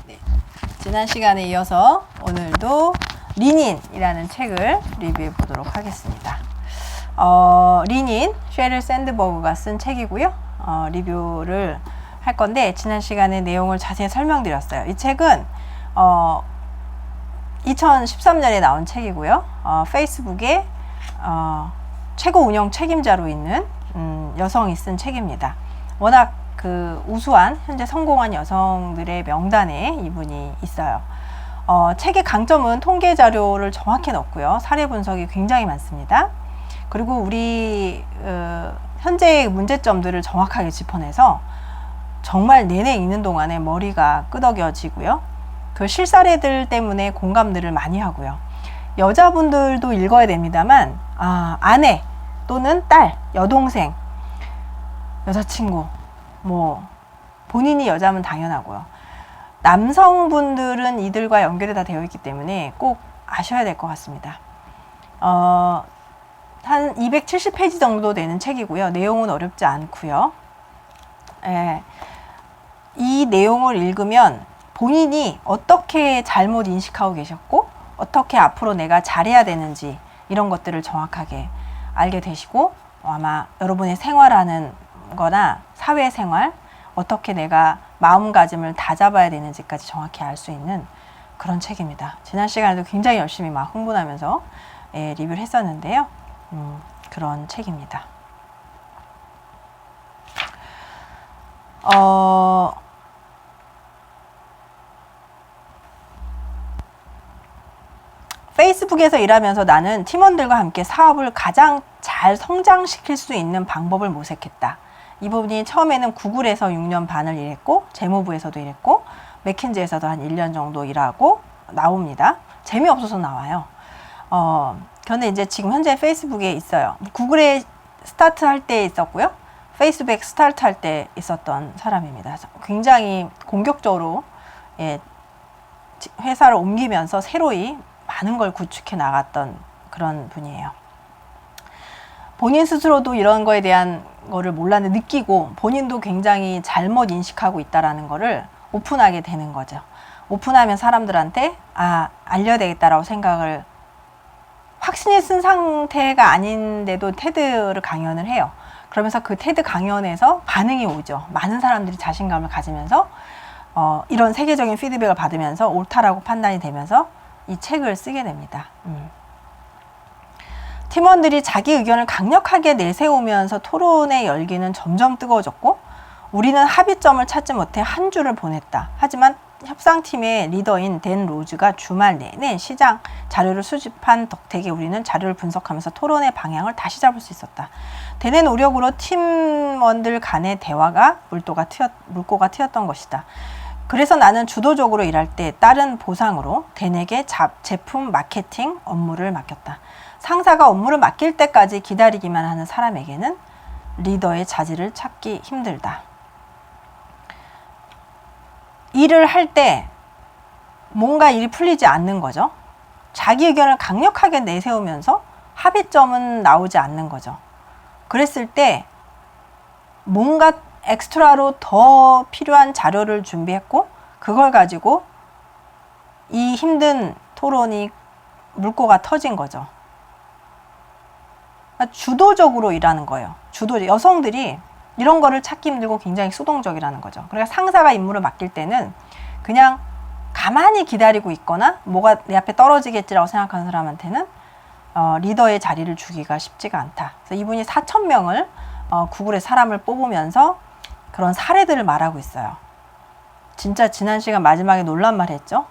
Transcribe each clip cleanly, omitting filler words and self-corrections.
네. 지난 시간에 이어서 오늘도 리닌이라는 책을 리뷰해 보도록 하겠습니다. 리닌, 셰릴 샌드버그가 쓴 책이고요. 리뷰를 할 건데 지난 시간에 내용을 자세히 설명드렸어요. 이 책은 2013년에 나온 책이고요. 페이스북에 최고 운영 책임자로 있는 여성이 쓴 책입니다. 워낙 그 우수한 현재 성공한 여성들의 명단에 이분이 있어요. 책의 강점은 통계 자료를 정확히 넣고요. 사례 분석이 굉장히 많습니다. 그리고 우리 현재의 문제점들을 정확하게 짚어내서 정말 내내 읽는 동안에 머리가 끄덕여지고요. 그 실사례들 때문에 공감들을 많이 하고요. 여자분들도 읽어야 됩니다만 아내 또는 딸, 여동생, 여자친구, 뭐 본인이 여자면 당연하고요. 남성분들은 이들과 연결이 다 되어 있기 때문에 꼭 아셔야 될 것 같습니다. 한 270페이지 정도 되는 책이고요. 내용은 어렵지 않고요. 이 내용을 읽으면 본인이 어떻게 잘못 인식하고 계셨고 어떻게 앞으로 내가 잘해야 되는지 이런 것들을 정확하게 알게 되시고 아마 여러분의 생활하는 거나 사회생활 어떻게 내가 마음가짐을 다잡아야 되는지까지 정확히 알 수 있는 그런 책입니다. 지난 시간에도 굉장히 열심히 막 흥분하면서 리뷰를 했었는데요. 그런 책입니다. 페이스북에서 일하면서 나는 팀원들과 함께 사업을 가장 잘 성장시킬 수 있는 방법을 모색했다. 이 부분이 처음에는 구글에서 6년 반을 일했고 재무부에서도 일했고 맥킨지에서도 한 1년 정도 일하고 나옵니다. 재미없어서 나와요. 그런데 이제 지금 현재 페이스북에 있어요. 구글에 스타트할 때 있었고요. 페이스북 스타트할 때 있었던 사람입니다. 굉장히 공격적으로 회사를 옮기면서 새로이 많은 걸 구축해 나갔던 그런 분이에요. 본인 스스로도 이런 거에 대한 거를 몰랐는데 느끼고 본인도 굉장히 잘못 인식하고 있다라는 거를 오픈하게 되는 거죠. 오픈하면 사람들한테 알려야 되겠다라고 생각을 확신이 쓴 상태가 아닌데도 테드를 강연을 해요. 그러면서 그 테드 강연에서 반응이 오죠. 많은 사람들이 자신감을 가지면서 이런 세계적인 피드백을 받으면서 옳다라고 판단이 되면서 이 책을 쓰게 됩니다. 팀원들이 자기 의견을 강력하게 내세우면서 토론의 열기는 점점 뜨거워졌고 우리는 합의점을 찾지 못해 한 주를 보냈다. 하지만 협상팀의 리더인 댄 로즈가 주말 내내 시장 자료를 수집한 덕택에 우리는 자료를 분석하면서 토론의 방향을 다시 잡을 수 있었다. 댄의 노력으로 팀원들 간의 대화가 물꼬가 트였던 것이다. 그래서 나는 주도적으로 일할 때 다른 보상으로 댄에게 제품 마케팅 업무를 맡겼다. 상사가 업무를 맡길 때까지 기다리기만 하는 사람에게는 리더의 자질을 찾기 힘들다. 일을 할 때 뭔가 일이 풀리지 않는 거죠. 자기 의견을 강력하게 내세우면서 합의점은 나오지 않는 거죠. 그랬을 때 뭔가 엑스트라로 더 필요한 자료를 준비했고 그걸 가지고 이 힘든 토론이 물꼬가 터진 거죠. 그러니까 주도적으로 일하는 거예요. 여성들이 이런 거를 찾기 힘들고 굉장히 수동적이라는 거죠. 그러니까 상사가 임무를 맡길 때는 그냥 가만히 기다리고 있거나 뭐가 내 앞에 떨어지겠지라고 생각하는 사람한테는 리더의 자리를 주기가 쉽지가 않다. 그래서 이분이 4,000명을 구글의 사람을 뽑으면서 그런 사례들을 말하고 있어요. 진짜 지난 시간 마지막에 놀란 말 했죠.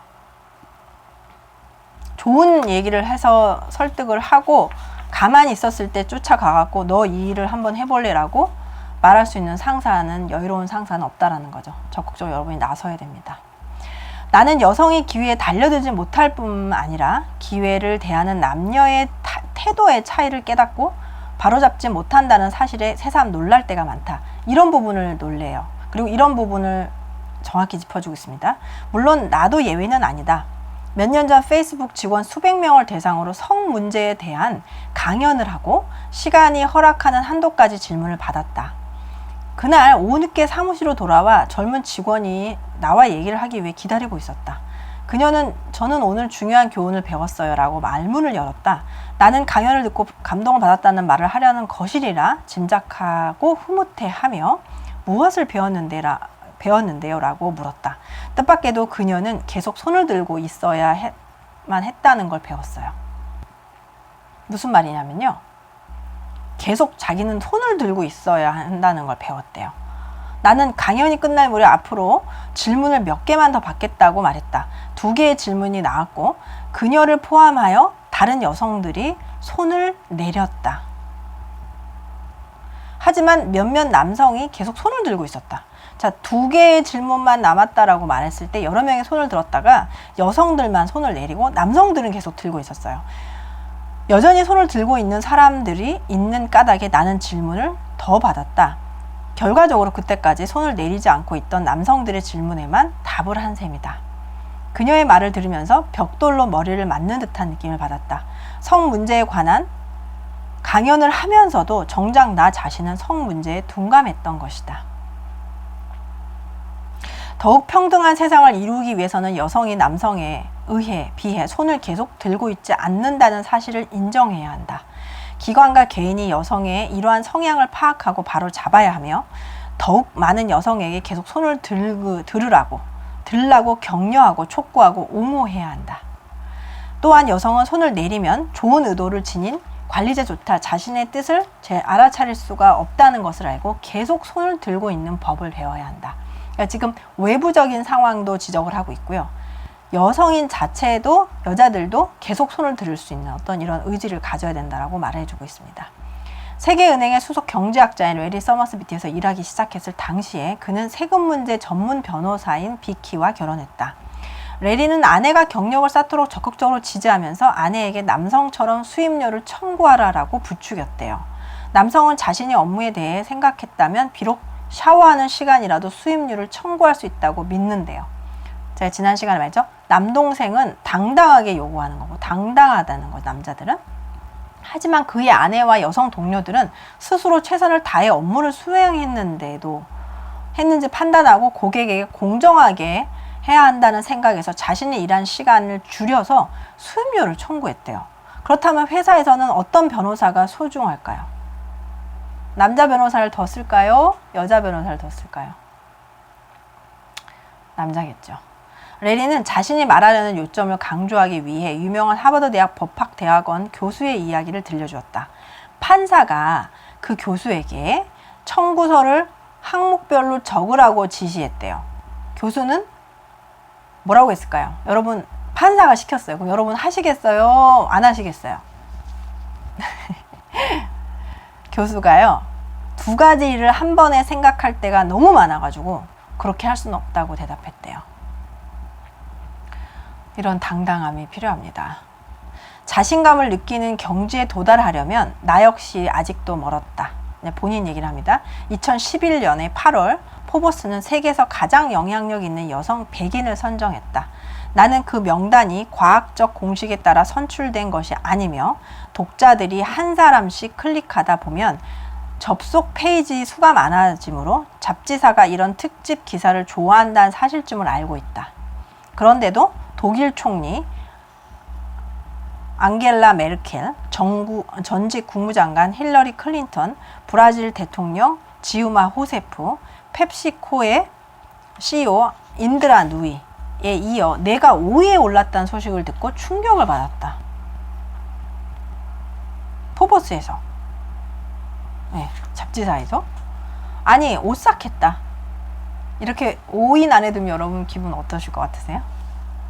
좋은 얘기를 해서 설득을 하고 가만히 있었을 때 쫓아가갖고 너 이 일을 한번 해볼래라고 말할 수 있는 상사는 여유로운 상사는 없다라는 거죠. 적극적으로 여러분이 나서야 됩니다. 나는 여성이 기회에 달려들지 못할 뿐만 아니라 기회를 대하는 남녀의 태도의 차이를 깨닫고 바로잡지 못한다는 사실에 새삼 놀랄 때가 많다. 이런 부분을 놀래요. 그리고 이런 부분을 정확히 짚어주고 있습니다. 물론 나도 예외는 아니다. 몇 년 전 페이스북 직원 수백 명을 대상으로 성 문제에 대한 강연을 하고 시간이 허락하는 한도까지 질문을 받았다. 그날 오후 늦게 사무실로 돌아와 젊은 직원이 나와 얘기를 하기 위해 기다리고 있었다. 그녀는 저는 오늘 중요한 교훈을 배웠어요 라고 말문을 열었다. 나는 강연을 듣고 감동을 받았다는 말을 하려는 것이리라 짐작하고 흐뭇해하며 무엇을 배웠는데요 라고 물었다. 뜻밖에도 그녀는 계속 손을 들고 있어야만 했다는 걸 배웠어요. 무슨 말이냐면요, 계속 자기는 손을 들고 있어야 한다는 걸 배웠대요. 나는 강연이 끝날 무렵 앞으로 질문을 몇 개만 더 받겠다고 말했다. 2개의 질문이 나왔고 그녀를 포함하여 다른 여성들이 손을 내렸다. 하지만 몇몇 남성이 계속 손을 들고 있었다. 자, 2개의 질문만 남았다라고 말했을 때 여러 명이 손을 들었다가 여성들만 손을 내리고 남성들은 계속 들고 있었어요. 여전히 손을 들고 있는 사람들이 있는 까닭에 나는 질문을 더 받았다. 결과적으로 그때까지 손을 내리지 않고 있던 남성들의 질문에만 답을 한 셈이다. 그녀의 말을 들으면서 벽돌로 머리를 맞는 듯한 느낌을 받았다. 성 문제에 관한 강연을 하면서도 정작 나 자신은 성 문제에 둔감했던 것이다. 더욱 평등한 세상을 이루기 위해서는 여성이 남성에 비해 손을 계속 들고 있지 않는다는 사실을 인정해야 한다. 기관과 개인이 여성의 이러한 성향을 파악하고 바로 잡아야 하며 더욱 많은 여성에게 계속 손을 들라고 격려하고 촉구하고 옹호해야 한다. 또한 여성은 손을 내리면 좋은 의도를 지닌 관리자조차 자신의 뜻을 알아차릴 수가 없다는 것을 알고 계속 손을 들고 있는 법을 배워야 한다. 그러니까 지금 외부적인 상황도 지적을 하고 있고요. 여성인 자체도 여자들도 계속 손을 들을 수 있는 어떤 이런 의지를 가져야 된다라고 말해주고 있습니다. 세계은행의 수석 경제학자인 레리 서머스비트에서 일하기 시작했을 당시에 그는 세금 문제 전문 변호사인 비키와 결혼했다. 레리는 아내가 경력을 쌓도록 적극적으로 지지하면서 아내에게 남성처럼 수임료를 청구하라라고 부추겼대요. 남성은 자신이 업무에 대해 생각했다면 비록 샤워하는 시간이라도 수임료를 청구할 수 있다고 믿는데요. 제가 지난 시간에 말했죠. 남동생은 당당하게 요구하는 거고 당당하다는 거죠, 남자들은. 하지만 그의 아내와 여성 동료들은 스스로 최선을 다해 업무를 수행했는지 판단하고 고객에게 공정하게 해야 한다는 생각에서 자신이 일한 시간을 줄여서 수임료를 청구했대요. 그렇다면 회사에서는 어떤 변호사가 소중할까요? 남자 변호사를 더 쓸까요? 여자 변호사를 더 쓸까요? 남자겠죠. 레리는 자신이 말하려는 요점을 강조하기 위해 유명한 하버드 대학 법학대학원 교수의 이야기를 들려주었다. 판사가 그 교수에게 청구서를 항목별로 적으라고 지시했대요. 교수는 뭐라고 했을까요? 여러분, 판사가 시켰어요. 그럼 여러분 하시겠어요? 안 하시겠어요? 교수가요, 2가지 일을 한 번에 생각할 때가 너무 많아가지고 그렇게 할 수는 없다고 대답했대요. 이런 당당함이 필요합니다. 자신감을 느끼는 경지에 도달하려면 나 역시 아직도 멀었다. 본인 얘기를 합니다. 2011년에 8월 포버스는 세계에서 가장 영향력 있는 여성 100인을 선정했다. 나는 그 명단이 과학적 공식에 따라 선출된 것이 아니며 독자들이 한 사람씩 클릭하다 보면 접속 페이지 수가 많아지므로 잡지사가 이런 특집 기사를 좋아한다는 사실쯤을 알고 있다. 그런데도 독일 총리 앙겔라 메르켈, 전직 국무장관 힐러리 클린턴, 브라질 대통령 지우마 호세프, 펩시코의 CEO 인드라 누이에 이어 내가 5위에 올랐다는 소식을 듣고 충격을 받았다. 포버스에서, 네, 잡지사에서. 아니, 오싹했다. 이렇게 5인 안에 두면 여러분 기분 어떠실 것 같으세요?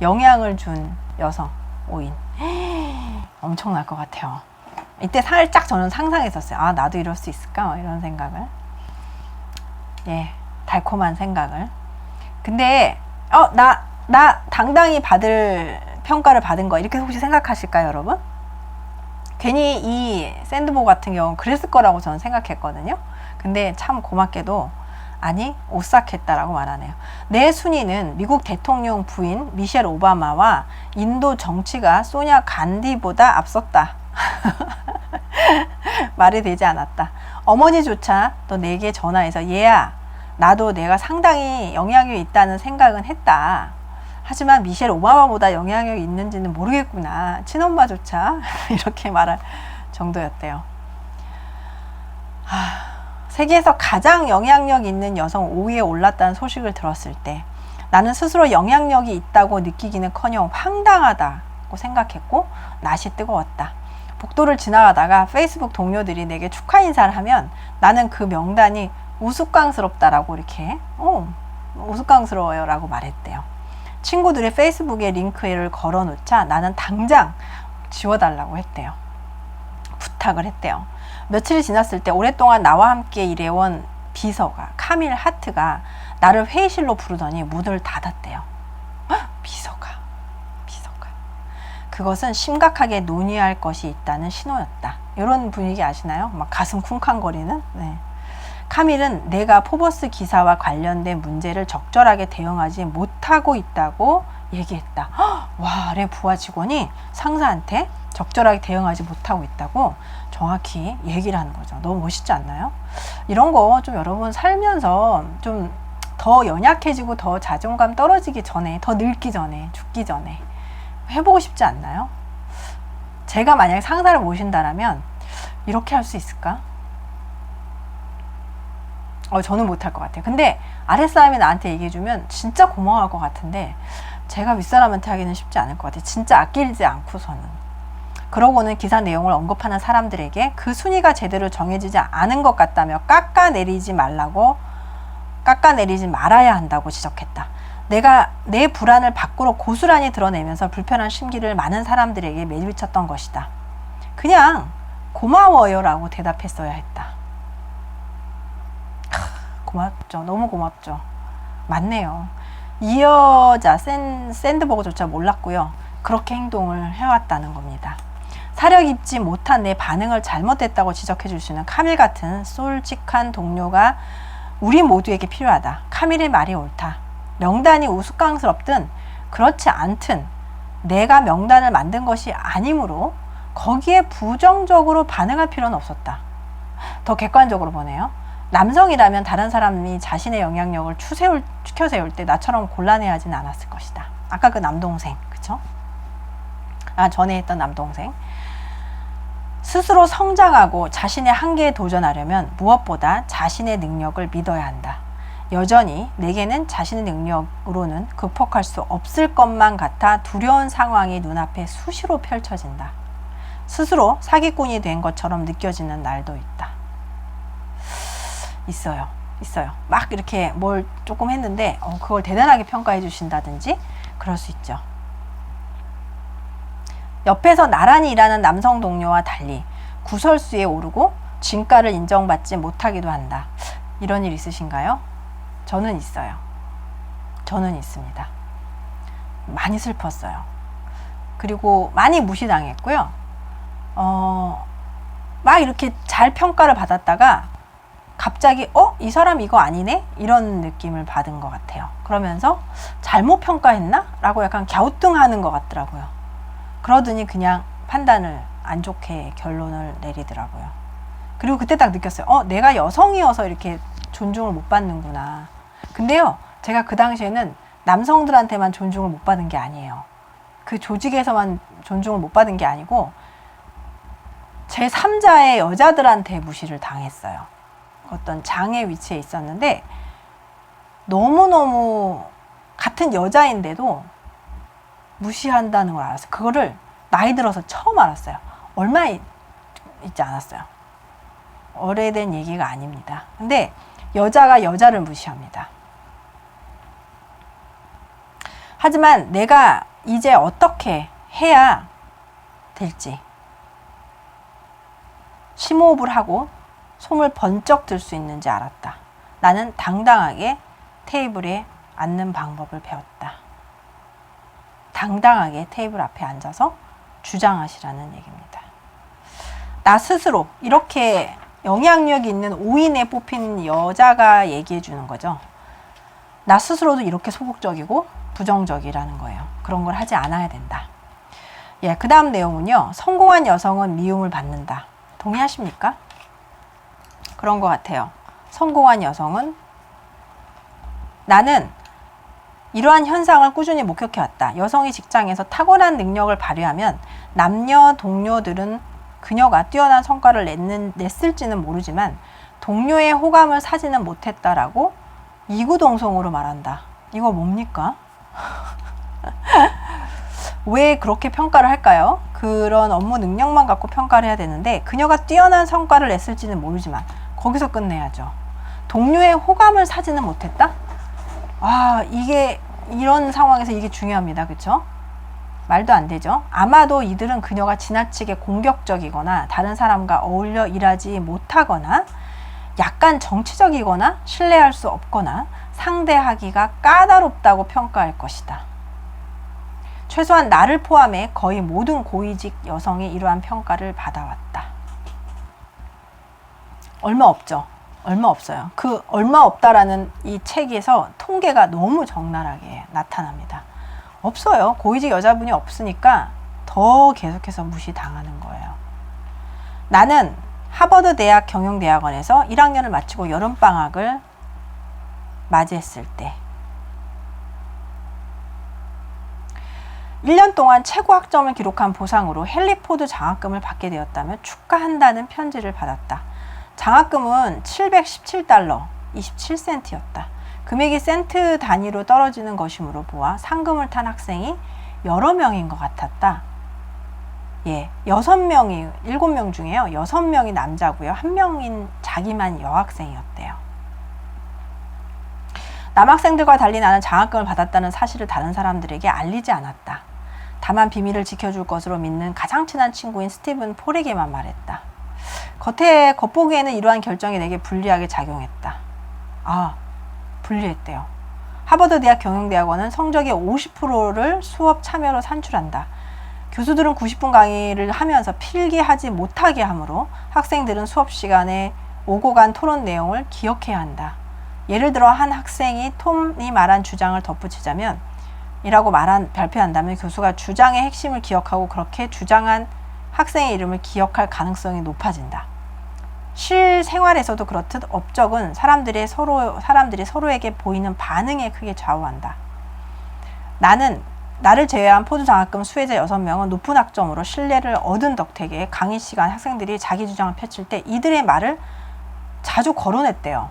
영향을 준 여성 5인. 엄청날 것 같아요. 이때 살짝 저는 상상했었어요. 아, 나도 이럴 수 있을까? 이런 생각을. 예, 달콤한 생각을. 근데 나 당당히 받을 평가를 받은 거 이렇게 혹시 생각하실까요, 여러분? 괜히 이 샌드보 같은 경우는 그랬을 거라고 저는 생각했거든요. 근데 참 고맙게도 아니, 오싹했다라고 말하네요. 내 순위는 미국 대통령 부인 미셸 오바마와 인도 정치가 소냐 간디보다 앞섰다. 말이 되지 않았다. 어머니조차 또 내게 전화해서 얘야, 나도 내가 상당히 영향력이 있다는 생각은 했다. 하지만 미셸 오바마보다 영향력이 있는지는 모르겠구나. 친엄마조차 이렇게 말할 정도였대요. 세계에서 가장 영향력 있는 여성 5위에 올랐다는 소식을 들었을 때 나는 스스로 영향력이 있다고 느끼기는커녕 황당하다고 생각했고 낯이 뜨거웠다. 복도를 지나가다가 페이스북 동료들이 내게 축하 인사를 하면 나는 그 명단이 우스꽝스럽다라고 이렇게 우스꽝스러워요 라고 말했대요. 친구들이 페이스북에 링크를 걸어 놓자 나는 당장 지워달라고 했대요. 부탁을 했대요. 며칠이 지났을 때 오랫동안 나와 함께 일해온 비서가 카밀 하트가 나를 회의실로 부르더니 문을 닫았대요. 비서가 그것은 심각하게 논의할 것이 있다는 신호였다. 이런 분위기 아시나요? 막 가슴 쿵쾅거리는. 네. 카밀은 내가 포버스 기사와 관련된 문제를 적절하게 대응하지 못하고 있다고 얘기했다. 와, 아래 부하 직원이 상사한테 적절하게 대응하지 못하고 있다고 정확히 얘기를 하는 거죠. 너무 멋있지 않나요? 이런 거 좀 여러분 살면서 좀 더 연약해지고 더 자존감 떨어지기 전에, 더 늙기 전에, 죽기 전에 해보고 싶지 않나요? 제가 만약에 상사를 모신다면 이렇게 할 수 있을까? 저는 못할 것 같아요. 근데 아랫사람이 나한테 얘기해주면 진짜 고마워할 것 같은데 제가 윗사람한테 하기는 쉽지 않을 것 같아요. 진짜 아끼지 않고서는. 그러고는 기사 내용을 언급하는 사람들에게 그 순위가 제대로 정해지지 않은 것 같다며 깎아내리지 말아야 한다고 지적했다. 내가 내 불안을 밖으로 고스란히 드러내면서 불편한 심기를 많은 사람들에게 매일비쳤던 것이다. 그냥 고마워요 라고 대답했어야 했다. 고맙죠. 너무 고맙죠. 맞네요. 이 여자 샌드버그조차 몰랐고요. 그렇게 행동을 해왔다는 겁니다. 사려 깊지 못한 내 반응을 잘못됐다고 지적해 줄 수 있는 카밀 같은 솔직한 동료가 우리 모두에게 필요하다. 카밀의 말이 옳다. 명단이 우스꽝스럽든 그렇지 않든 내가 명단을 만든 것이 아니므로 거기에 부정적으로 반응할 필요는 없었다. 더 객관적으로 보네요. 남성이라면 다른 사람이 자신의 영향력을 추켜 세울 때 나처럼 곤란해하지는 않았을 것이다. 아까 그 남동생, 그쵸? 전에 했던 남동생. 스스로 성장하고 자신의 한계에 도전하려면 무엇보다 자신의 능력을 믿어야 한다. 여전히 내게는 자신의 능력으로는 극복할 수 없을 것만 같아 두려운 상황이 눈앞에 수시로 펼쳐진다. 스스로 사기꾼이 된 것처럼 느껴지는 날도 있다. 있어요. 막 이렇게 뭘 조금 했는데 그걸 대단하게 평가해 주신다든지 그럴 수 있죠. 옆에서 나란히 일하는 남성 동료와 달리 구설수에 오르고 진가를 인정받지 못하기도 한다. 이런 일 있으신가요? 저는 있어요. 저는 있습니다. 많이 슬펐어요. 그리고 많이 무시당했고요. 막 이렇게 잘 평가를 받았다가 갑자기 이 사람 이거 아니네? 이런 느낌을 받은 것 같아요. 그러면서 잘못 평가했나? 라고 약간 갸우뚱하는 것 같더라고요. 그러더니 그냥 판단을 안 좋게 결론을 내리더라고요. 그리고 그때 딱 느꼈어요. 내가 여성이어서 이렇게 존중을 못 받는구나. 근데요, 제가 그 당시에는 남성들한테만 존중을 못 받은 게 아니에요. 그 조직에서만 존중을 못 받은 게 아니고 제 3자의 여자들한테 무시를 당했어요. 어떤 장의 위치에 있었는데 너무너무 같은 여자인데도 무시한다는 걸 알았어요. 그거를 나이 들어서 처음 알았어요. 얼마 있지 않았어요. 오래된 얘기가 아닙니다. 근데 여자가 여자를 무시합니다. 하지만 내가 이제 어떻게 해야 될지 심호흡을 하고 손을 번쩍 들 수 있는지 알았다. 나는 당당하게 테이블에 앉는 방법을 배웠다. 당당하게 테이블 앞에 앉아서 주장하시라는 얘기입니다. 나 스스로 이렇게 영향력이 있는 5인에 뽑힌 여자가 얘기해 주는 거죠. 나 스스로도 이렇게 소극적이고 부정적이라는 거예요. 그런 걸 하지 않아야 된다. 그 다음 내용은요. 성공한 여성은 미움을 받는다. 동의하십니까? 그런 것 같아요. 성공한 여성은 나는 이러한 현상을 꾸준히 목격해왔다. 여성이 직장에서 탁월한 능력을 발휘하면 남녀 동료들은 그녀가 뛰어난 성과를 냈을지는 모르지만 동료의 호감을 사지는 못했다라고 이구동성으로 말한다. 이거 뭡니까? 왜 그렇게 평가를 할까요? 그런 업무 능력만 갖고 평가를 해야 되는데 그녀가 뛰어난 성과를 냈을지는 모르지만 거기서 끝내야죠. 동료의 호감을 사지는 못했다? 아, 이게 이런 상황에서 이게 중요합니다. 그쵸? 말도 안 되죠. 아마도 이들은 그녀가 지나치게 공격적이거나 다른 사람과 어울려 일하지 못하거나 약간 정치적이거나 신뢰할 수 없거나 상대하기가 까다롭다고 평가할 것이다. 최소한 나를 포함해 거의 모든 고위직 여성이 이러한 평가를 받아왔다. 얼마 없죠. 얼마 없어요. 그 얼마 없다라는 이 책에서 통계가 너무 적나라하게 나타납니다. 없어요. 고위직 여자분이 없으니까 더 계속해서 무시당하는 거예요. 나는 하버드 대학 경영대학원에서 1학년을 마치고 여름방학을 맞이했을 때 1년 동안 최고 학점을 기록한 보상으로 헨리포드 장학금을 받게 되었다며 축하한다는 편지를 받았다. 장학금은 717달러 27센트였다. 금액이 센트 단위로 떨어지는 것이므로 보아 상금을 탄 학생이 여러 명인 것 같았다. 예, 6명이, 7명 중에요. 6명이 남자고요. 1명인 자기만 여학생이었대요. 남학생들과 달리 나는 장학금을 받았다는 사실을 다른 사람들에게 알리지 않았다. 다만 비밀을 지켜줄 것으로 믿는 가장 친한 친구인 스티븐 폴에게만 말했다. 겉보기에는 이러한 결정이 내게 불리하게 작용했다. 아, 불리했대요. 하버드 대학 경영대학원은 성적의 50%를 수업 참여로 산출한다. 교수들은 90분 강의를 하면서 필기하지 못하게 하므로 학생들은 수업 시간에 오고 간 토론 내용을 기억해야 한다. 예를 들어 한 학생이 톰이 말한 주장을 덧붙이자면 이라고 발표한다면 교수가 주장의 핵심을 기억하고 그렇게 주장한 학생의 이름을 기억할 가능성이 높아진다. 실생활에서도 그렇듯 업적은 사람들이 서로에게 보이는 반응에 크게 좌우한다. 나를 제외한 포드 장학금 수혜자 6명은 높은 학점으로 신뢰를 얻은 덕택에 강의 시간 학생들이 자기 주장을 펼칠 때 이들의 말을 자주 거론했대요.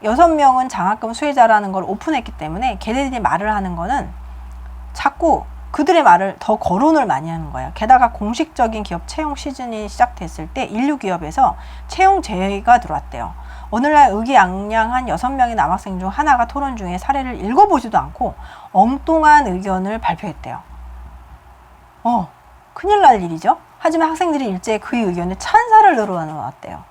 6명은 장학금 수혜자라는 걸 오픈했기 때문에 걔네들이 말을 하는 거는 자꾸 그들의 말을 더 거론을 많이 하는 거예요. 게다가 공식적인 기업 채용 시즌이 시작됐을 때 인류 기업에서 채용 제의가 들어왔대요. 오늘날 의기양양한 6명의 남학생 중 하나가 토론 중에 사례를 읽어보지도 않고 엉뚱한 의견을 발표했대요. 큰일 날 일이죠. 하지만 학생들이 일제히 그의 의견에 찬사를 늘어놓았대요.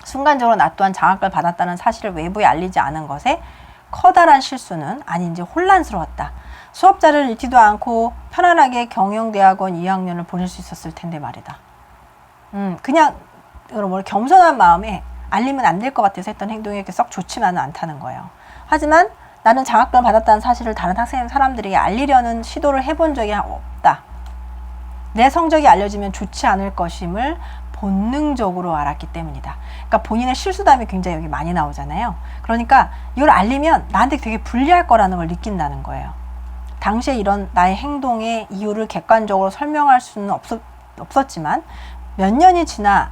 순간적으로 나 또한 장학금을 받았다는 사실을 외부에 알리지 않은 것에 커다란 실수는 아닌지 혼란스러웠다. 수업자를 잃지도 않고 편안하게 경영대학원 2학년을 보낼 수 있었을 텐데 말이다. 그냥 겸손한 마음에 알리면 안 될 것 같아서 했던 행동이 이렇게 썩 좋지만은 않다는 거예요. 하지만 나는 장학금을 받았다는 사실을 다른 사람들에게 알리려는 시도를 해본 적이 없다. 내 성적이 알려지면 좋지 않을 것임을 본능적으로 알았기 때문이다. 그러니까 본인의 실수담이 굉장히 여기 많이 나오잖아요. 그러니까 이걸 알리면 나한테 되게 불리할 거라는 걸 느낀다는 거예요. 당시에 이런 나의 행동의 이유를 객관적으로 설명할 수는 없었지만 몇 년이 지나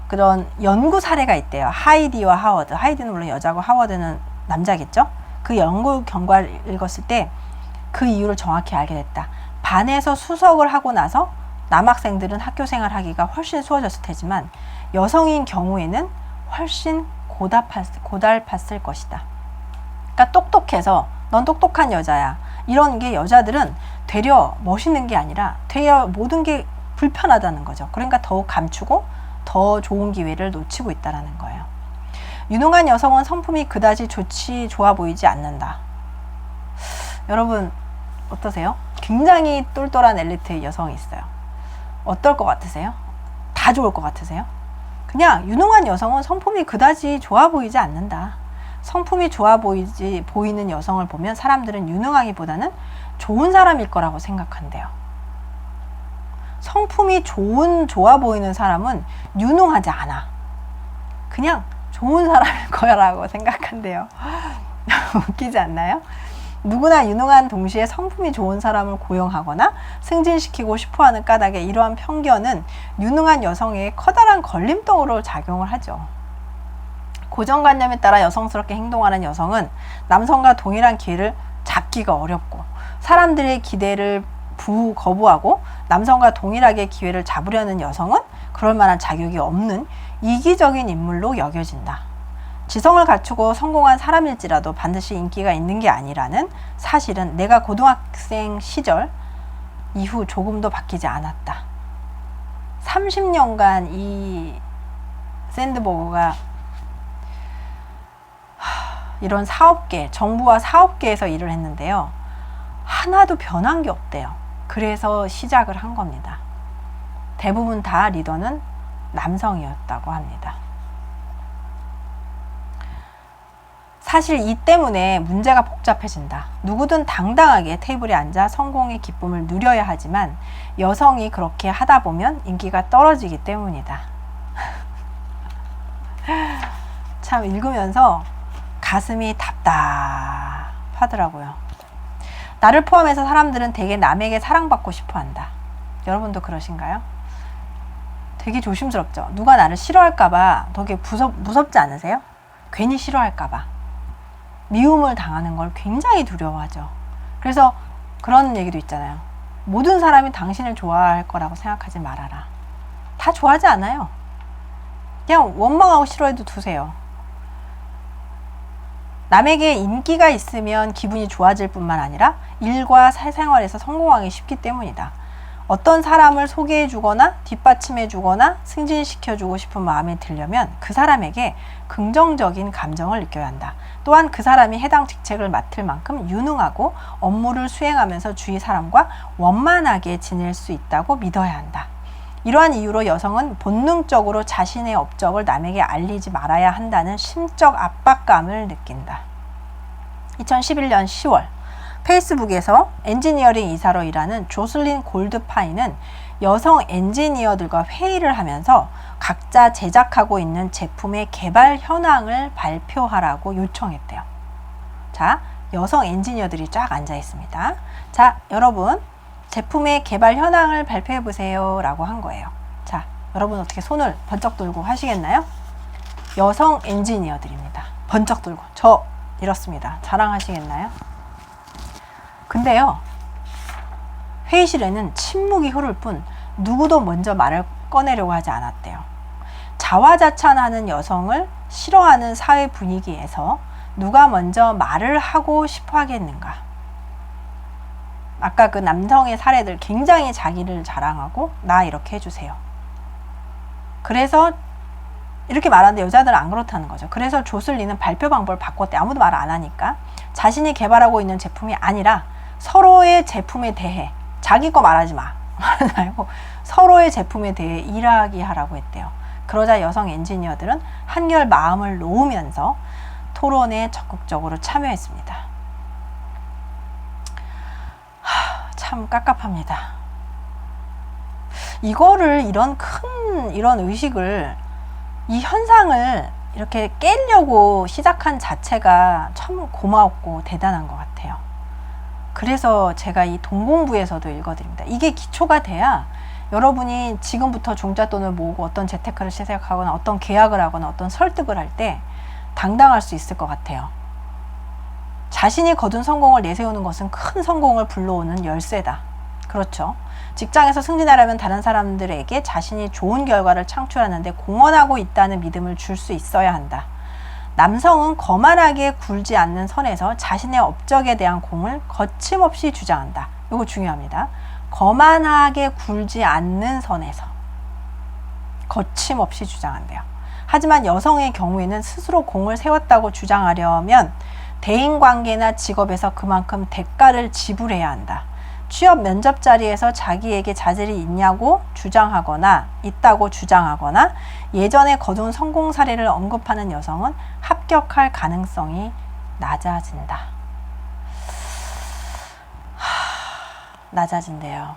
그런 연구 사례가 있대요. 하이디와 하워드. 하이디는 물론 여자고 하워드는 남자겠죠. 그 연구 결과를 읽었을 때 그 이유를 정확히 알게 됐다. 반에서 수석을 하고 나서 남학생들은 학교 생활하기가 훨씬 수월졌을 테지만 여성인 경우에는 훨씬 고달팠을 것이다. 그러니까 똑똑해서 넌 똑똑한 여자야. 이런 게 여자들은 되려 멋있는 게 아니라 되려 모든 게 불편하다는 거죠. 그러니까 더욱 감추고 더 좋은 기회를 놓치고 있다는 거예요. 유능한 여성은 성품이 그다지 좋아 보이지 않는다. 여러분 어떠세요? 굉장히 똘똘한 엘리트 여성이 있어요. 어떨 것 같으세요? 다 좋을 것 같으세요? 그냥 유능한 여성은 성품이 그다지 좋아 보이지 않는다. 성품이 좋아 보이는 여성을 보면 사람들은 유능하기보다는 좋은 사람일 거라고 생각한대요. 성품이 좋아 보이는 사람은 유능하지 않아. 그냥 좋은 사람일 거라고 생각한대요. 웃기지 않나요? 누구나 유능한 동시에 성품이 좋은 사람을 고용하거나 승진시키고 싶어하는 까닭에 이러한 편견은 유능한 여성에게 커다란 걸림돌로 작용을 하죠. 고정관념에 따라 여성스럽게 행동하는 여성은 남성과 동일한 기회를 잡기가 어렵고, 사람들의 기대를 거부하고 남성과 동일하게 기회를 잡으려는 여성은 그럴 만한 자격이 없는 이기적인 인물로 여겨진다. 지성을 갖추고 성공한 사람일지라도 반드시 인기가 있는 게 아니라는 사실은 내가 고등학생 시절 이후 조금도 바뀌지 않았다. 30년간 이 샌드버그가 이런 사업계, 정부와 사업계에서 일을 했는데요. 하나도 변한 게 없대요. 그래서 시작을 한 겁니다. 대부분 다 리더는 남성이었다고 합니다. 사실 이 때문에 문제가 복잡해진다. 누구든 당당하게 테이블에 앉아 성공의 기쁨을 누려야 하지만 여성이 그렇게 하다 보면 인기가 떨어지기 때문이다. 참 읽으면서 가슴이 답답하더라고요. 나를 포함해서 사람들은 되게 남에게 사랑받고 싶어 한다. 여러분도 그러신가요? 되게 조심스럽죠. 누가 나를 싫어할까봐 되게 무섭지 않으세요? 괜히 싫어할까봐. 미움을 당하는 걸 굉장히 두려워하죠. 그래서 그런 얘기도 있잖아요. 모든 사람이 당신을 좋아할 거라고 생각하지 말아라. 다 좋아하지 않아요. 그냥 원망하고 싫어해도 두세요. 남에게 인기가 있으면 기분이 좋아질 뿐만 아니라 일과 사생활에서 성공하기 쉽기 때문이다. 어떤 사람을 소개해 주거나 뒷받침해 주거나 승진시켜 주고 싶은 마음이 들려면 그 사람에게 긍정적인 감정을 느껴야 한다. 또한 그 사람이 해당 직책을 맡을 만큼 유능하고 업무를 수행하면서 주위 사람과 원만하게 지낼 수 있다고 믿어야 한다. 이러한 이유로 여성은 본능적으로 자신의 업적을 남에게 알리지 말아야 한다는 심적 압박감을 느낀다. 2011년 10월 페이스북에서 엔지니어링 이사로 일하는 조슬린 골드파이는 여성 엔지니어들과 회의를 하면서 각자 제작하고 있는 제품의 개발 현황을 발표하라고 요청했대요. 자, 여성 엔지니어들이 쫙 앉아 있습니다. 자, 여러분 제품의 개발 현황을 발표해 보세요 라고 한 거예요. 자, 여러분 어떻게 손을 번쩍 들고 하시겠나요? 여성 엔지니어들입니다. 번쩍 들고. 저 이렇습니다. 자랑하시겠나요? 근데요, 회의실에는 침묵이 흐를 뿐 누구도 먼저 말을 꺼내려고 하지 않았대요. 자화자찬하는 여성을 싫어하는 사회 분위기에서 누가 먼저 말을 하고 싶어 하겠는가? 아까 그 남성의 사례들 굉장히 자기를 자랑하고 나 이렇게 해주세요. 그래서 이렇게 말하는데 여자들은 안 그렇다는 거죠. 그래서 조슬리는 발표 방법을 바꿨대. 아무도 말 안 하니까. 자신이 개발하고 있는 제품이 아니라 서로의 제품에 대해, 자기 거 말하지 마. 말하지 말고 서로의 제품에 대해 이야기하라고 했대요. 그러자 여성 엔지니어들은 한결 마음을 놓으면서 토론에 적극적으로 참여했습니다. 참 깝깝합니다. 이런 의식을, 이 현상을 이렇게 깨려고 시작한 자체가 참 고마웠고 대단한 것 같아요. 그래서 제가 이 동공부에서도 읽어드립니다. 이게 기초가 돼야 여러분이 지금부터 종잣돈을 모으고 어떤 재테크를 시작하거나 어떤 계약을 하거나 어떤 설득을 할 때 당당할 수 있을 것 같아요. 자신이 거둔 성공을 내세우는 것은 큰 성공을 불러오는 열쇠다. 그렇죠. 직장에서 승진하려면 다른 사람들에게 자신이 좋은 결과를 창출하는데 공헌하고 있다는 믿음을 줄 수 있어야 한다. 남성은 거만하게 굴지 않는 선에서 자신의 업적에 대한 공을 거침없이 주장한다. 이거 중요합니다. 거만하게 굴지 않는 선에서 거침없이 주장한대요. 하지만 여성의 경우에는 스스로 공을 세웠다고 주장하려면 대인관계나 직업에서 그만큼 대가를 지불해야 한다. 취업 면접 자리에서 자기에게 자질이 있다고 주장하거나 예전에 거둔 성공 사례를 언급하는 여성은 합격할 가능성이 낮아진다. 낮아진대요.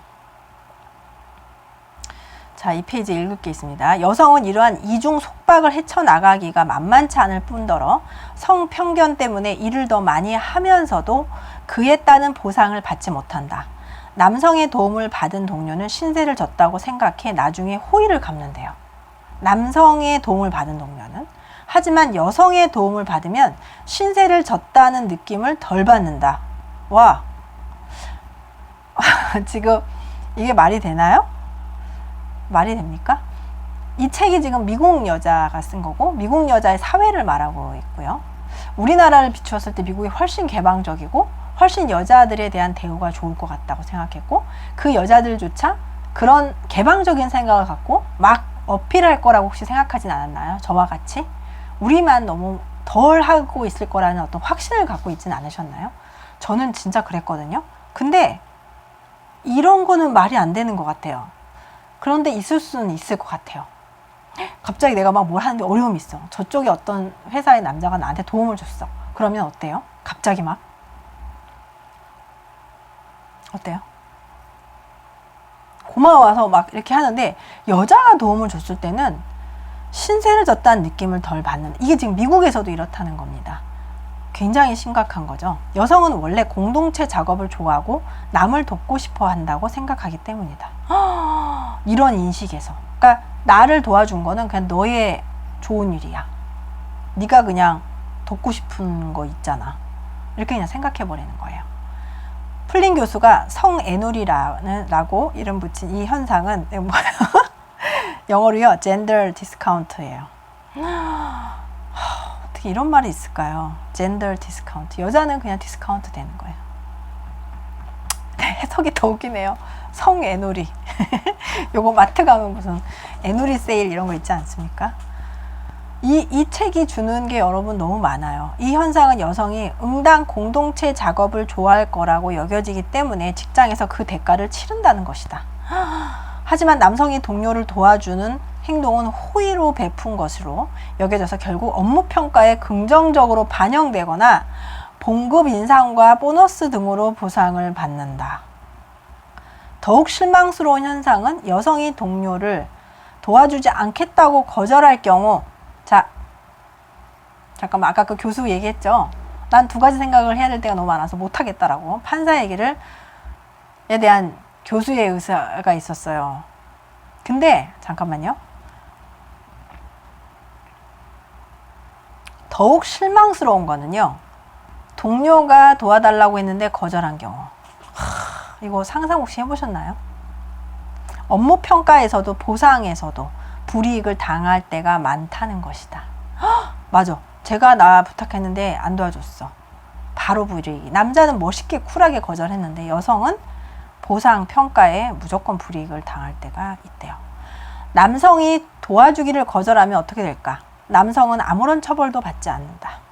자, 이 페이지에 읽을 게 있습니다. 여성은 이러한 이중 속박을 헤쳐나가기가 만만치 않을 뿐더러 성편견 때문에 일을 더 많이 하면서도 그에 따른 보상을 받지 못한다. 남성의 도움을 받은 동료는 신세를 졌다고 생각해 나중에 호의를 갚는데요. 남성의 도움을 받은 동료는. 하지만 여성의 도움을 받으면 신세를 졌다는 느낌을 덜 받는다. 와, 지금 이게 말이 되나요? 말이 됩니까? 이 책이 지금 미국 여자가 쓴 거고 미국 여자의 사회를 말하고 있고요. 우리나라를 비추었을 때 미국이 훨씬 개방적이고 훨씬 여자들에 대한 대우가 좋을 것 같다고 생각했고 그 여자들조차 그런 개방적인 생각을 갖고 막 어필할 거라고 혹시 생각하진 않았나요? 저와 같이? 우리만 너무 덜 하고 있을 거라는 어떤 확신을 갖고 있진 않으셨나요? 저는 진짜 그랬거든요. 근데 이런 거는 말이 안 되는 것 같아요. 그런데 있을 수는 있을 것 같아요. 갑자기 내가 막 뭘 하는데 어려움이 있어. 저쪽에 어떤 회사의 남자가 나한테 도움을 줬어. 그러면 어때요? 갑자기 막 어때요? 고마워서 막 이렇게 하는데 여자가 도움을 줬을 때는 신세를 졌다는 느낌을 덜 받는, 이게 지금 미국에서도 이렇다는 겁니다. 굉장히 심각한 거죠. 여성은 원래 공동체 작업을 좋아하고 남을 돕고 싶어 한다고 생각하기 때문이다. 이런 인식에서. 그러니까 나를 도와준 거는 그냥 너의 좋은 일이야. 네가 그냥 돕고 싶은 거 있잖아. 이렇게 그냥 생각해 버리는 거예요. 플린 교수가 성애놀이라고 이름 붙인 이 현상은 뭐예요? 영어로요, 젠더 디스카운트예요. 어떻게 이런 말이 있을까요? 젠더 디스카운트. 여자는 그냥 디스카운트 되는 거예요. 해석이 더 웃기네요. 성애놀이. 요거 마트 가면 무슨 애놀이 세일 이런 거 있지 않습니까? 이 책이 주는 게 여러분 너무 많아요. 이 현상은 여성이 응당 공동체 작업을 좋아할 거라고 여겨지기 때문에 직장에서 그 대가를 치른다는 것이다. 하지만 남성이 동료를 도와주는 행동은 호의로 베푼 것으로 여겨져서 결국 업무 평가에 긍정적으로 반영되거나 봉급 인상과 보너스 등으로 보상을 받는다. 더욱 실망스러운 현상은 여성이 동료를 도와주지 않겠다고 거절할 경우, 자, 잠깐만, 아까 그 교수 얘기했죠? 난 두 가지 생각을 해야 될 때가 너무 많아서 못하겠다라고. 판사 얘기를 에 대한 교수의 의사가 있었어요. 근데 잠깐만요. 더욱 실망스러운 거는요, 동료가 도와달라고 했는데 거절한 경우. 이거 상상 혹시 해보셨나요? 업무 평가에서도 보상에서도 불이익을 당할 때가 많다는 것이다. 맞아. 제가 나 부탁했는데 안 도와줬어. 바로 불이익. 남자는 멋있게 쿨하게 거절했는데 여성은 보상 평가에 무조건 불이익을 당할 때가 있대요. 남성이 도와주기를 거절하면 어떻게 될까? 남성은 아무런 처벌도 받지 않는다.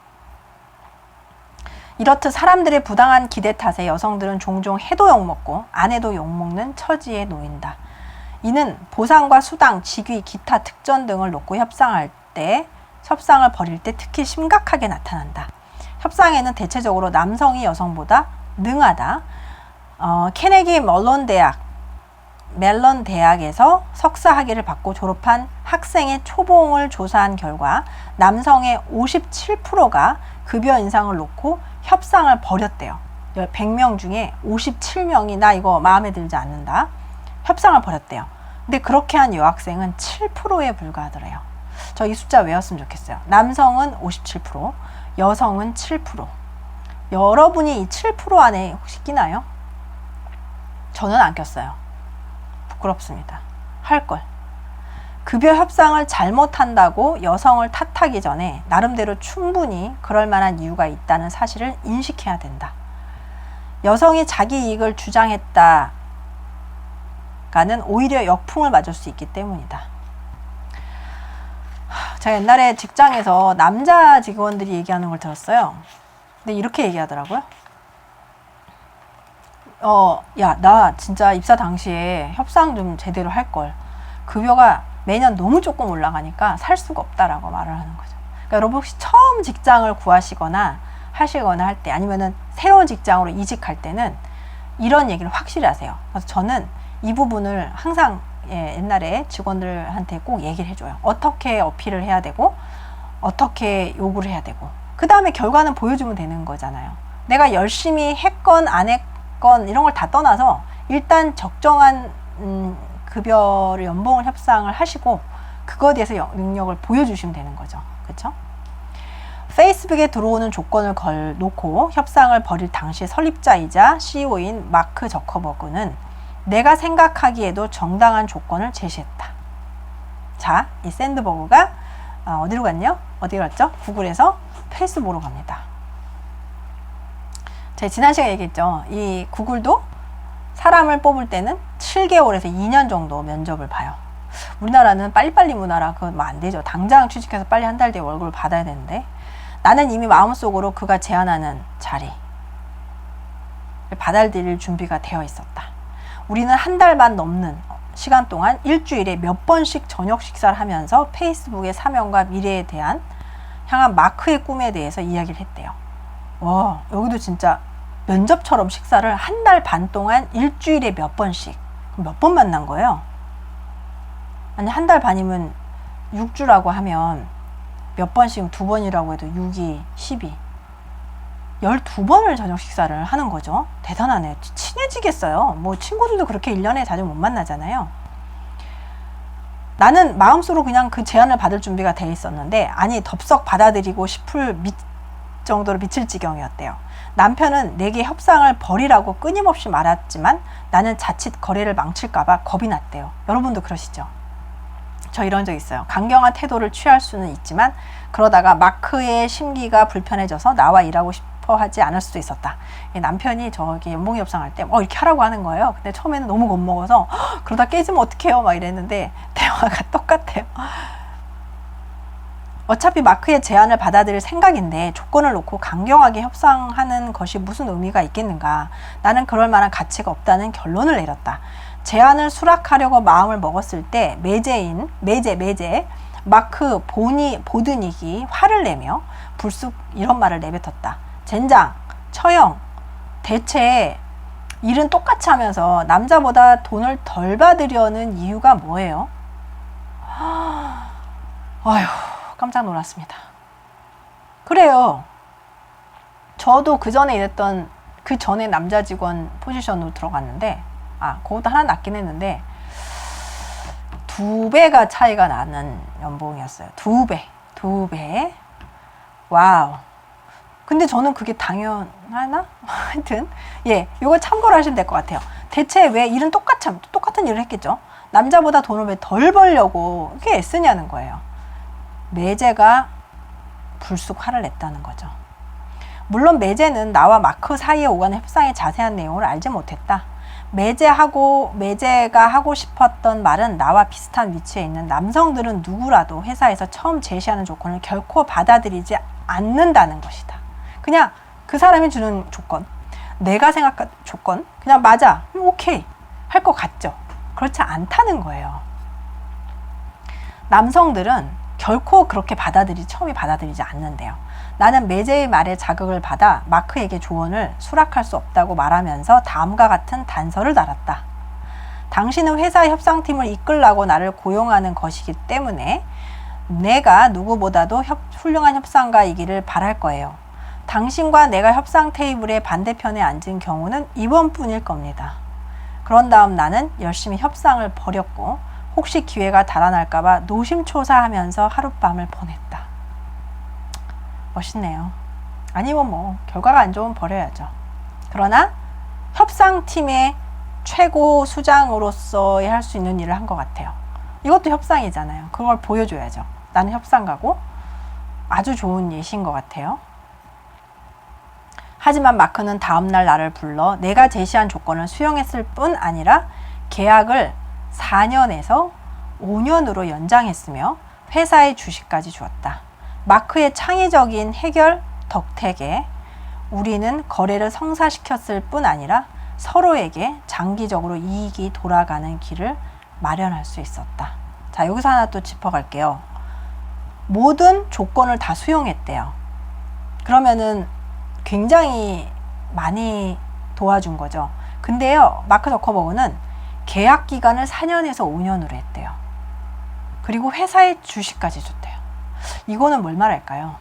이렇듯 사람들의 부당한 기대 탓에 여성들은 종종 해도 욕먹고 안 해도 욕먹는 처지에 놓인다. 이는 보상과 수당, 직위, 기타 특전 등을 놓고 협상을 벌일 때 특히 심각하게 나타난다. 협상에는 대체적으로 남성이 여성보다 능하다. 케네기 멜론 대학에서 석사 학위를 받고 졸업한 학생의 초봉을 조사한 결과 남성의 57%가 급여 인상을 놓고 협상을 벌였대요. 100명 중에 57명이 나 이거 마음에 들지 않는다. 협상을 벌였대요. 근데 그렇게 한 여학생은 7%에 불과하더래요. 저 이 숫자 외웠으면 좋겠어요. 남성은 57%, 여성은 7%. 여러분이 이 7% 안에 혹시 끼나요? 저는 안 꼈어요. 부끄럽습니다. 할걸. 급여 협상을 잘못한다고 여성을 탓하기 전에 나름대로 충분히 그럴 만한 이유가 있다는 사실을 인식해야 된다. 여성이 자기 이익을 주장했다가는 오히려 역풍을 맞을 수 있기 때문이다. 제가 옛날에 직장에서 남자 직원들이 얘기하는 걸 들었어요. 근데 이렇게 얘기하더라고요. 야, 나 진짜 입사 당시에 협상 좀 제대로 할걸. 급여가 매년 너무 조금 올라가니까 살 수가 없다라고 말을 하는 거죠. 그러니까 여러분 혹시 처음 직장을 구하시거나 하시거나 할 때 아니면은 새로운 직장으로 이직할 때는 이런 얘기를 확실히 하세요. 그래서 저는 이 부분을 항상 옛날에 직원들한테 꼭 얘기를 해줘요. 어떻게 어필을 해야 되고 어떻게 요구를 해야 되고 그 다음에 결과는 보여주면 되는 거잖아요. 내가 열심히 했건 안 했건 이런 걸 다 떠나서 일단 적정한 급여를 연봉을 협상을 하시고 그거에 대해서 능력을 보여주시면 되는 거죠. 그렇죠? 페이스북에 들어오는 조건을 걸놓고 협상을 벌일 당시 설립자이자 CEO인 마크 저커버그는 내가 생각하기에도 정당한 조건을 제시했다. 자, 이 샌드버그가 어디로 갔냐? 어디 갔죠? 구글에서 페이스북으로 갑니다. 제가 지난 시간에 얘기했죠. 이 구글도 사람을 뽑을 때는 7개월에서 2년 정도 면접을 봐요. 우리나라는 빨리빨리 문화라 그건 안 되죠. 당장 취직해서 빨리 한 달 뒤에 월급을 받아야 되는데 나는 이미 마음속으로 그가 제안하는 자리를 받아들일 준비가 되어 있었다. 우리는 한 달 반 넘는 시간 동안 일주일에 몇 번씩 저녁 식사를 하면서 페이스북의 사명과 미래에 대한 향한 마크의 꿈에 대해서 이야기를 했대요. 와, 여기도 진짜 면접처럼 식사를 한 달 반 동안 일주일에 몇 번씩 몇 번 만난 거예요. 아니 한 달 반이면 6주라고 하면 몇 번씩 2번이라고 해도 6이 12 12번을 저녁 식사를 하는 거죠. 대단하네. 친해지겠어요. 뭐 친구들도 그렇게 1년에 자주 못 만나잖아요. 나는 마음속으로 그냥 그 제안을 받을 준비가 돼 있었는데 아니 덥석 받아들이고 싶을 정도로 미칠 지경이었대요. 남편은 내게 협상을 벌이라고 끊임없이 말했지만 나는 자칫 거래를 망칠까봐 겁이 났대요. 여러분도 그러시죠? 저 이런 적 있어요. 강경한 태도를 취할 수는 있지만 그러다가 마크의 심기가 불편해져서 나와 일하고 싶어 하지 않을 수도 있었다. 남편이 저기 연봉 협상할 때 이렇게 하라고 하는 거예요. 근데 처음에는 너무 겁먹어서 그러다 깨지면 어떡해요 막 이랬는데 대화가 똑같아요. 어차피 마크의 제안을 받아들일 생각인데 조건을 놓고 강경하게 협상하는 것이 무슨 의미가 있겠는가. 나는 그럴 만한 가치가 없다는 결론을 내렸다. 제안을 수락하려고 마음을 먹었을 때 매제 마크 보드닉이 화를 내며 불쑥 이런 말을 내뱉었다. 젠장, 처형, 대체 일은 똑같이 하면서 남자보다 돈을 덜 받으려는 이유가 뭐예요? 아휴, 깜짝 놀랐습니다. 그래요. 저도 그 전에 남자 직원 포지션으로 들어갔는데 그것도 하나 낮긴 했는데 2배가 차이가 나는 연봉이었어요. 2배. 와우. 근데 저는 그게 당연하나? 하여튼 이거 참고를 하시면 될 것 같아요. 대체 왜 일은 똑같은 일을 했겠죠? 남자보다 돈을 왜 덜 벌려고 이렇게 애쓰냐는 거예요. 매제가 불쑥 화를 냈다는 거죠. 물론 매제는 나와 마크 사이에 오가는 협상의 자세한 내용을 알지 못했다. 매제가 하고 싶었던 말은 나와 비슷한 위치에 있는 남성들은 누구라도 회사에서 처음 제시하는 조건을 결코 받아들이지 않는다는 것이다. 그냥 그 사람이 주는 조건, 내가 생각한 조건, 그냥 맞아, 오케이 할 것 같죠. 그렇지 않다는 거예요. 남성들은 결코 그렇게 처음에 받아들이지 않는데요. 나는 매제의 말에 자극을 받아 마크에게 조언을 수락할 수 없다고 말하면서 다음과 같은 단서를 달았다. 당신은 회사 협상팀을 이끌라고 나를 고용하는 것이기 때문에 내가 누구보다도 훌륭한 협상가이기를 바랄 거예요. 당신과 내가 협상 테이블의 반대편에 앉은 경우는 이번뿐일 겁니다. 그런 다음 나는 열심히 협상을 벌였고 혹시 기회가 달아날까봐 노심초사하면서 하룻밤을 보냈다. 멋있네요. 아니면 결과가 안 좋으면 버려야죠. 그러나 협상팀의 최고 수장으로서의 할 수 있는 일을 한 것 같아요. 이것도 협상이잖아요. 그걸 보여줘야죠. 나는 협상가고 아주 좋은 예시인 것 같아요. 하지만 마크는 다음날 나를 불러 내가 제시한 조건을 수용했을 뿐 아니라 계약을 4년에서 5년으로 연장했으며 회사의 주식까지 주었다. 마크의 창의적인 해결 덕택에 우리는 거래를 성사시켰을 뿐 아니라 서로에게 장기적으로 이익이 돌아가는 길을 마련할 수 있었다. 자, 여기서 하나 또 짚어갈게요. 모든 조건을 다 수용했대요. 그러면은 굉장히 많이 도와준 거죠. 근데요, 마크 저커버그는 계약 기간을 4년에서 5년으로 했대요. 그리고 회사의 주식까지 줬대요. 이거는 뭘 말할까요?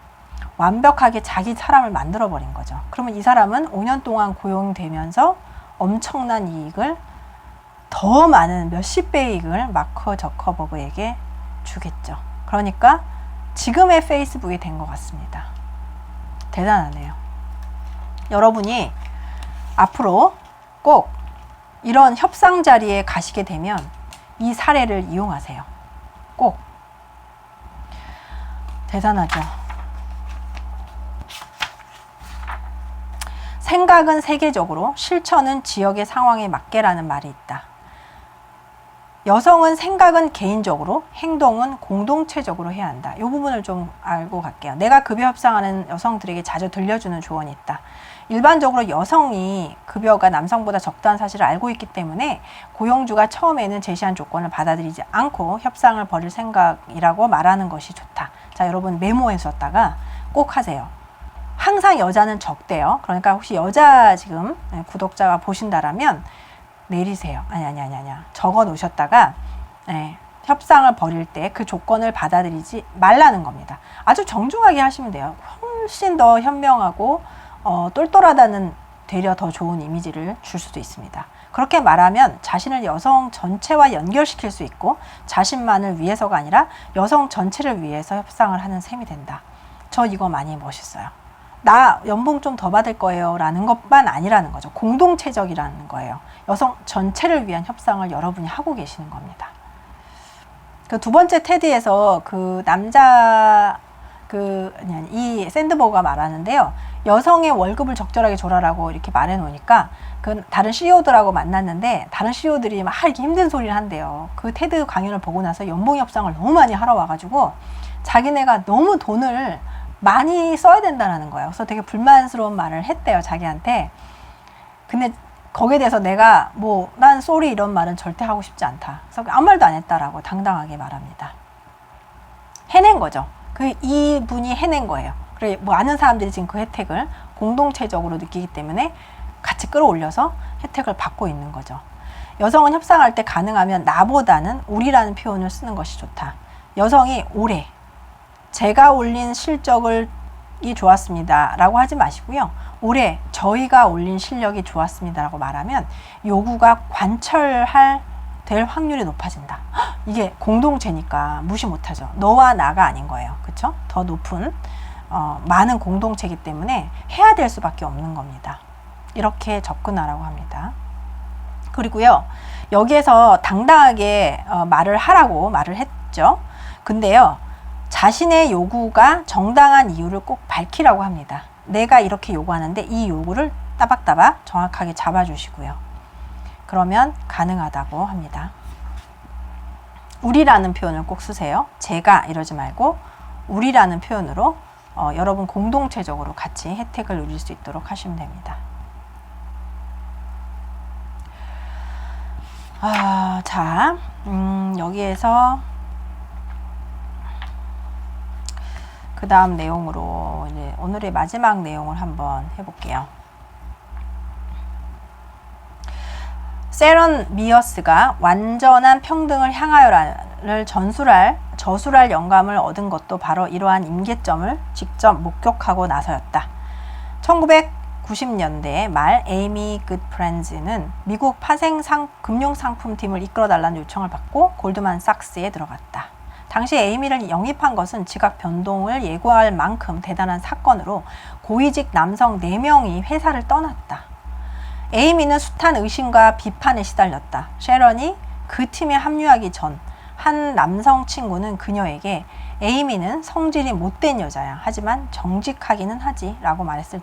완벽하게 자기 사람을 만들어 버린 거죠. 그러면 이 사람은 5년 동안 고용되면서 엄청난 이익을, 더 많은 몇십 배의 이익을 마크 저커버그에게 주겠죠. 그러니까 지금의 페이스북이 된 것 같습니다. 대단하네요. 여러분이 앞으로 꼭 이런 협상 자리에 가시게 되면 이 사례를 이용하세요. 꼭. 대단하죠. 생각은 세계적으로, 실천은 지역의 상황에 맞게라는 말이 있다. 여성은 생각은 개인적으로, 행동은 공동체적으로 해야 한다. 이 부분을 좀 알고 갈게요. 내가 급여 협상하는 여성들에게 자주 들려주는 조언이 있다. 일반적으로 여성이 급여가 남성보다 적다는 사실을 알고 있기 때문에 고용주가 처음에는 제시한 조건을 받아들이지 않고 협상을 벌일 생각이라고 말하는 것이 좋다. 자, 여러분 메모해 뒀다가 꼭 하세요. 항상 여자는 적대요. 그러니까 혹시 여자 지금 구독자가 보신다라면 내리세요. 아니야. 적어 놓으셨다가 협상을 벌일 때 그 조건을 받아들이지 말라는 겁니다. 아주 정중하게 하시면 돼요. 훨씬 더 현명하고 똘똘하다는, 되려 더 좋은 이미지를 줄 수도 있습니다. 그렇게 말하면 자신을 여성 전체와 연결시킬 수 있고 자신만을 위해서가 아니라 여성 전체를 위해서 협상을 하는 셈이 된다. 저 이거 많이 멋있어요. 나 연봉 좀 더 받을 거예요 라는 것만 아니라는 거죠. 공동체적이라는 거예요. 여성 전체를 위한 협상을 여러분이 하고 계시는 겁니다. 그 두 번째 테드에서 그 남자 이 샌드버그가 말하는데요. 여성의 월급을 적절하게 줘라라고 이렇게 말해 놓으니까 그 다른 CEO들하고 만났는데 다른 CEO들이 막 이렇게 힘든 소리를 한대요. 그 테드 강연을 보고 나서 연봉 협상을 너무 많이 하러 와가지고 자기네가 너무 돈을 많이 써야 된다는 거예요. 그래서 되게 불만스러운 말을 했대요, 자기한테. 근데 거기에 대해서 내가 난 쏘리 이런 말은 절대 하고 싶지 않다. 그래서 아무 말도 안 했다라고 당당하게 말합니다. 해낸 거죠. 이분이 해낸 거예요. 그래, 많은 사람들이 지금 그 혜택을 공동체적으로 느끼기 때문에 같이 끌어올려서 혜택을 받고 있는 거죠. 여성은 협상할 때 가능하면 나보다는 우리라는 표현을 쓰는 것이 좋다. 여성이 올해 제가 올린 실적이 좋았습니다 라고 하지 마시고요. 올해 저희가 올린 실력이 좋았습니다 라고 말하면 요구가 될 확률이 높아진다. 이게 공동체니까 무시 못하죠. 너와 나가 아닌 거예요. 그쵸? 더 높은 많은 공동체이기 때문에 해야 될 수밖에 없는 겁니다. 이렇게 접근하라고 합니다. 그리고요, 여기에서 당당하게 말을 하라고 말을 했죠. 근데요, 자신의 요구가 정당한 이유를 꼭 밝히라고 합니다. 내가 이렇게 요구하는데 이 요구를 따박따박 정확하게 잡아주시고요. 그러면 가능하다고 합니다. 우리라는 표현을 꼭 쓰세요. 제가 이러지 말고 우리라는 표현으로 여러분 공동체적으로 같이 혜택을 누릴 수 있도록 하시면 됩니다. 자, 여기에서 그 다음 내용으로 이제 오늘의 마지막 내용을 한번 해볼게요. 세런 미어스가 완전한 평등을 향하여를 저술할 영감을 얻은 것도 바로 이러한 임계점을 직접 목격하고 나서였다. 1990년대 말 에이미 굿프렌즈는 미국 금융상품팀을 이끌어달라는 요청을 받고 골드만삭스에 들어갔다. 당시 에이미를 영입한 것은 지각 변동을 예고할 만큼 대단한 사건으로 고위직 남성 4명이 회사를 떠났다. 에이미는 숱한 의심과 비판에 시달렸다. 셰런이 그 팀에 합류하기 전 한 남성 친구는 그녀에게 에이미는 성질이 못된 여자야. 하지만 정직하기는 하지 라고 말했을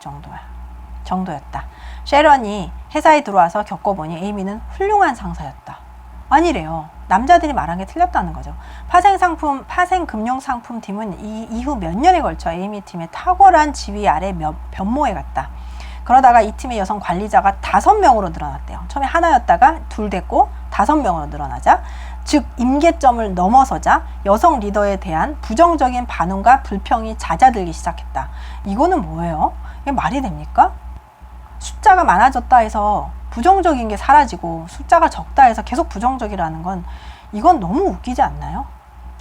정도였다. 셰런이 회사에 들어와서 겪어보니 에이미는 훌륭한 상사였다. 아니래요. 남자들이 말한 게 틀렸다는 거죠. 파생금융상품팀은 이후 몇 년에 걸쳐 에이미 팀의 탁월한 지휘 아래 변모해 갔다. 그러다가 이 팀의 여성 관리자가 5명으로 늘어났대요. 처음에 하나였다가 둘 됐고 5명으로 늘어나자, 즉 임계점을 넘어서자 여성 리더에 대한 부정적인 반응과 불평이 잦아들기 시작했다. 이거는 뭐예요? 이게 말이 됩니까? 숫자가 많아졌다 해서 부정적인 게 사라지고 숫자가 적다 해서 계속 부정적이라는 건 이건 너무 웃기지 않나요?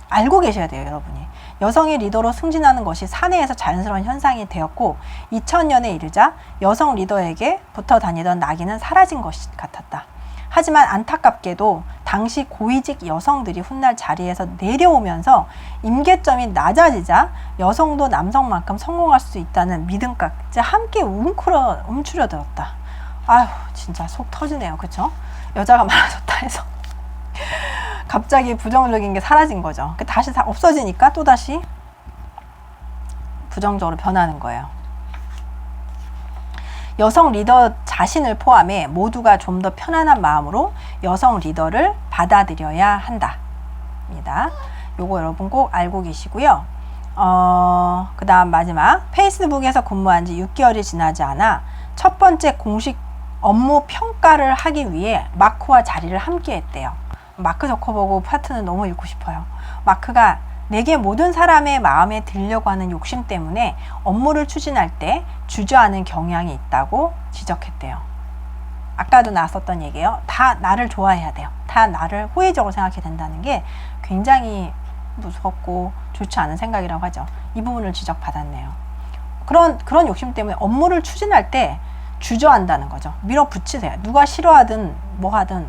알고 계셔야 돼요, 여러분이. 여성이 리더로 승진하는 것이 사내에서 자연스러운 현상이 되었고 2000년에 이르자 여성 리더에게 붙어 다니던 낙인은 사라진 것 같았다. 하지만 안타깝게도 당시 고위직 여성들이 훗날 자리에서 내려오면서 임계점이 낮아지자 여성도 남성만큼 성공할 수 있다는 믿음까지 함께 움츠러들었다. 아휴, 진짜 속 터지네요. 그쵸? 여자가 많아졌다 해서 갑자기 부정적인 게 사라진 거죠. 다시 없어지니까 또다시 부정적으로 변하는 거예요. 여성 리더 자신을 포함해 모두가 좀 더 편안한 마음으로 여성 리더를 받아들여야 한다. 입니다. 요거 여러분 꼭 알고 계시고요. 그 다음 마지막, 페이스북에서 근무한 지 6개월이 지나지 않아 첫 번째 공식 업무 평가를 하기 위해 마크와 자리를 함께 했대요. 마크 저커버그 파트는 너무 읽고 싶어요. 마크가 내게 모든 사람의 마음에 들려고 하는 욕심 때문에 업무를 추진할 때 주저하는 경향이 있다고 지적했대요. 아까도 나왔었던 얘기예요. 다 나를 좋아해야 돼요. 다 나를 호의적으로 생각해야 된다는 게 굉장히 무섭고 좋지 않은 생각이라고 하죠. 이 부분을 지적받았네요. 그런 욕심 때문에 업무를 추진할 때 주저한다는 거죠. 밀어붙이세요. 누가 싫어하든 뭐 하든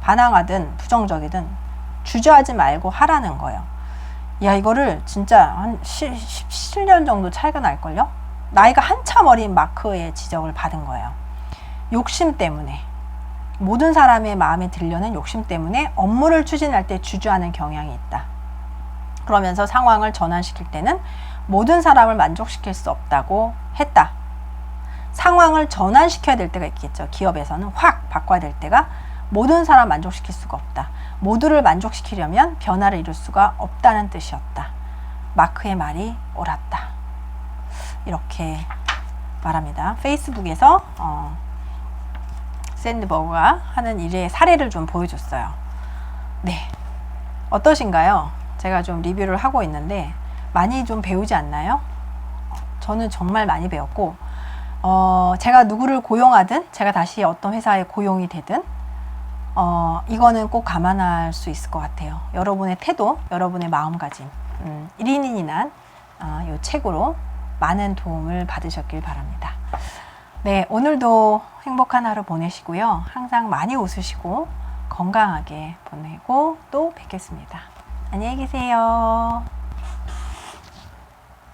반항하든 부정적이든 주저하지 말고 하라는 거예요. 야, 이거를 진짜 한 17년 정도 차이가 날걸요? 나이가 한참 어린 마크의 지적을 받은 거예요. 욕심 때문에, 모든 사람의 마음에 들려는 욕심 때문에 업무를 추진할 때 주저하는 경향이 있다. 그러면서 상황을 전환시킬 때는 모든 사람을 만족시킬 수 없다고 했다. 상황을 전환시켜야 될 때가 있겠죠. 기업에서는 확 바꿔야 될 때가 모든 사람 만족시킬 수가 없다. 모두를 만족시키려면 변화를 이룰 수가 없다는 뜻이었다. 마크의 말이 옳았다. 이렇게 말합니다. 페이스북에서 샌드버그가 하는 일의 사례를 좀 보여줬어요. 네, 어떠신가요? 제가 좀 리뷰를 하고 있는데 많이 좀 배우지 않나요? 저는 정말 많이 배웠고 제가 누구를 고용하든 제가 다시 어떤 회사에 고용이 되든 이거는 꼭 감안할 수 있을 것 같아요. 여러분의 태도, 여러분의 마음가짐 1인이 난 이 책으로 많은 도움을 받으셨길 바랍니다. 네, 오늘도 행복한 하루 보내시고요. 항상 많이 웃으시고 건강하게 보내고 또 뵙겠습니다. 안녕히 계세요.